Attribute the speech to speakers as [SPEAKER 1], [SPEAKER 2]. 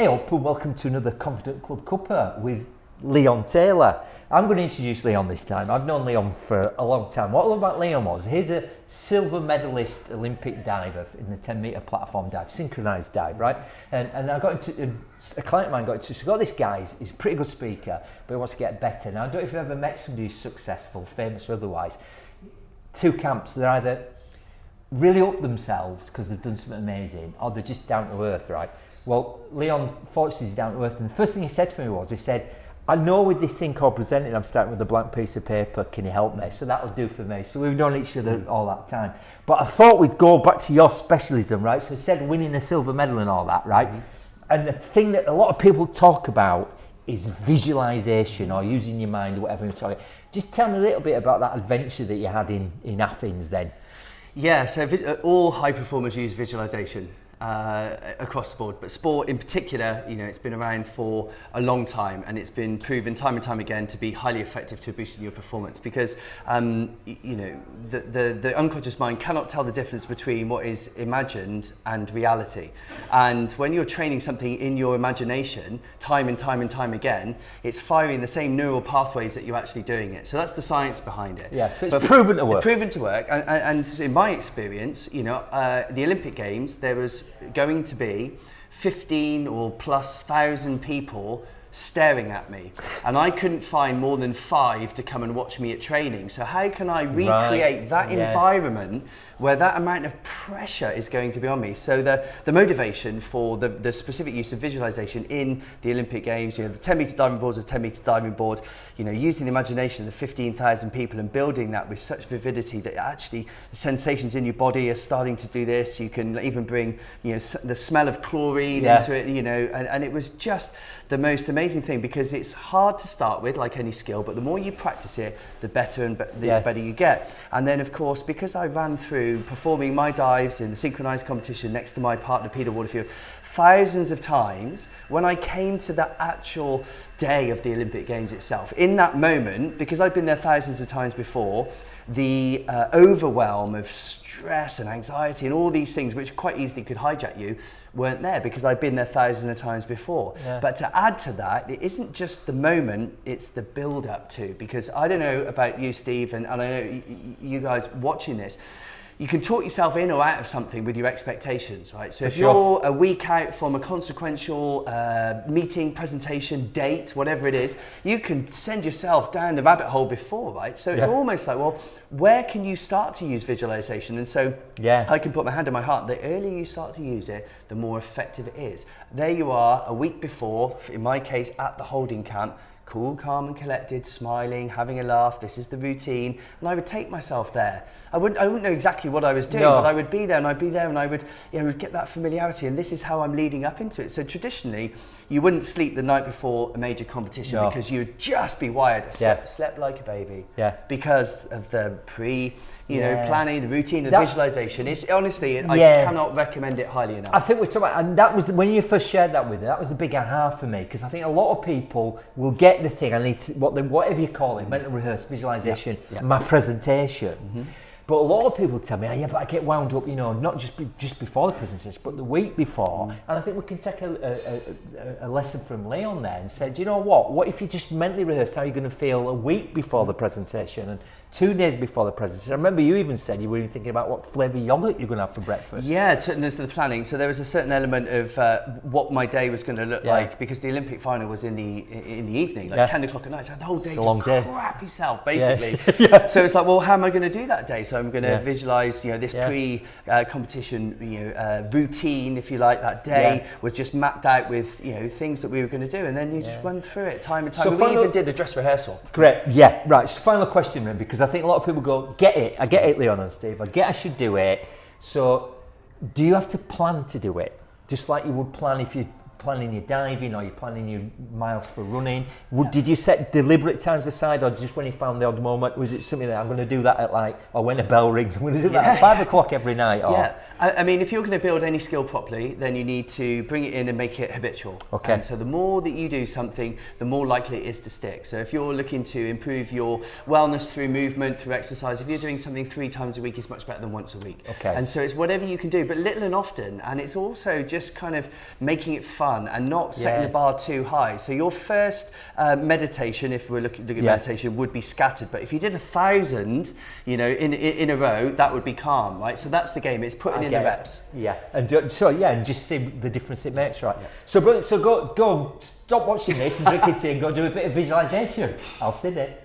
[SPEAKER 1] Hey up and welcome to another Confident Club Cuppa with Leon Taylor. I'm going to introduce Leon this time. I've known Leon for a long time. What I love about Leon was he's a silver medalist Olympic diver in the 10 metre platform dive, synchronised dive, right? And I got into, a client of mine got into, so I got this guy, he's a pretty good speaker, but he wants to get better. Now I don't know if you've ever met somebody who's successful, famous or otherwise. Two camps, they're either really up themselves because they've done something amazing, or they're just down to earth, right? Well, Leon, fortunately, is down to earth, and the first thing he said to me was, he said, I know with this thing called presenting, I'm starting with a blank piece of paper, can you help me? So that'll do for me. So we've known each other all that time. But I thought we'd go back to your specialism, right? So I said winning a silver medal and all that, right? And the thing that a lot of people talk about is visualization or using your mind or whatever you're talking. Just tell me a little bit about that adventure that you had in Athens then.
[SPEAKER 2] Yeah, so all high performers use visualization across the board, but sport in particular, you know, it's been around for a long time and it's been proven time and time again to be highly effective to boosting your performance because, you know, the unconscious mind cannot tell the difference between what is imagined and reality. And when you're training something in your imagination time and time and time again, it's firing the same neural pathways that you're actually doing it. So that's the science behind it.
[SPEAKER 1] Yeah, so it's proven to work.
[SPEAKER 2] Proven to work. And in my experience, you know, the Olympic Games, there was going to be 15 or plus thousand people staring at me, and I couldn't find more than 5 to come and watch me at training. So how can I recreate that environment where that amount of pressure is going to be on me? So the motivation for the specific use of visualization in the Olympic Games, you know, the 10 metre diving board is a 10 metre diving board, you know, using the imagination of the 15,000 people and building that with such vividity that actually the sensations in your body are starting to do this. You can even bring, you know, the smell of chlorine into it, you know, and it was just the most amazing thing because it's hard to start with, like any skill, but the more you practice it, the better and the better you get. And then, of course, because I ran through performing my dives in the synchronized competition next to my partner Peter Waterfield thousands of times, when I came to the actual day of the Olympic Games itself, in that moment, because I'd been there thousands of times before, the overwhelm of stress and anxiety and all these things which quite easily could hijack you weren't there because I'd been there thousands of times before. But to add to that, it isn't just the moment, it's the build up to, because I don't know about you, Steve, and I know you guys watching this, you can talk yourself in or out of something with your expectations, right? So if you're a week out from a consequential meeting, presentation, date, whatever it is, you can send yourself down the rabbit hole before, right? So it's almost like, well, where can you start to use visualization? And so I can put my hand on my heart, the earlier you start to use it, the more effective it is. There you are, a week before, in my case, at the holding camp, cool, calm and collected, smiling, having a laugh, this is the routine, and I would take myself there. I wouldn't know exactly what I was doing, but I would be there and I'd be there and I would, you know, would get that familiarity, and this is how I'm leading up into it. So traditionally, you wouldn't sleep the night before a major competition because you'd just be wired. Slept like a baby because of the planning, the routine, the visualization. It's honestly, I cannot recommend it highly enough.
[SPEAKER 1] I think we're talking about, and that was when you first shared that with me, that was the big aha for me, because I think a lot of people will get the thing, I need to, whatever you call it, mental rehearse, visualization, my presentation. But a lot of people tell me, but I get wound up, you know, not just before the presentation, but the week before. And I think we can take a lesson from Leon there and say, do you know what if you just mentally rehearse how you're going to feel a week before the presentation and 2 days before the presentation. I remember you even said you were even thinking about what flavour yogurt you're going to have for breakfast. Yeah,
[SPEAKER 2] as to the planning. So there was a certain element of what my day was going to look like, because the Olympic final was in the evening, like 10 o'clock at night. So the whole day to crap yourself, basically. So it's like, well, how am I going to do that day? So I'm going to visualise, you know, this pre-competition, routine, if you like. That day was just mapped out with, you know, things that we were going to do, and then you just run through it time and time. So we even did a dress rehearsal.
[SPEAKER 1] Great. Yeah. Right. So final question then, because I think a lot of people go, get it. I get it, Leon and Steve. I get I should do it. So, do you have to plan to do it? Just like you would plan if you're planning your diving or you're planning your miles for running? Did you set deliberate times aside, or just when you found the odd moment, was it something that I'm going to do that at or when a bell rings, I'm going to do that at 5 o'clock every night? Or?
[SPEAKER 2] I mean, if you're going to build any skill properly, then you need to bring it in and make it habitual.
[SPEAKER 1] Okay.
[SPEAKER 2] And so the more that you do something, the more likely it is to stick. So if you're looking to improve your wellness through movement, through exercise, if you're doing something 3 times a week, it's much better than once a week.
[SPEAKER 1] Okay.
[SPEAKER 2] And so it's whatever you can do, but little and often. And it's also just kind of making it fun. fun and not setting the bar too high. So your first meditation, if we're looking at meditation, would be scattered. But if you did 1,000, you know, in a row, that would be calm, right? So that's the game. It's putting in the reps.
[SPEAKER 1] Yeah, and and just see the difference it makes, right? Yeah. So go stop watching this and drink your tea and go do a bit of visualization. I'll sit there.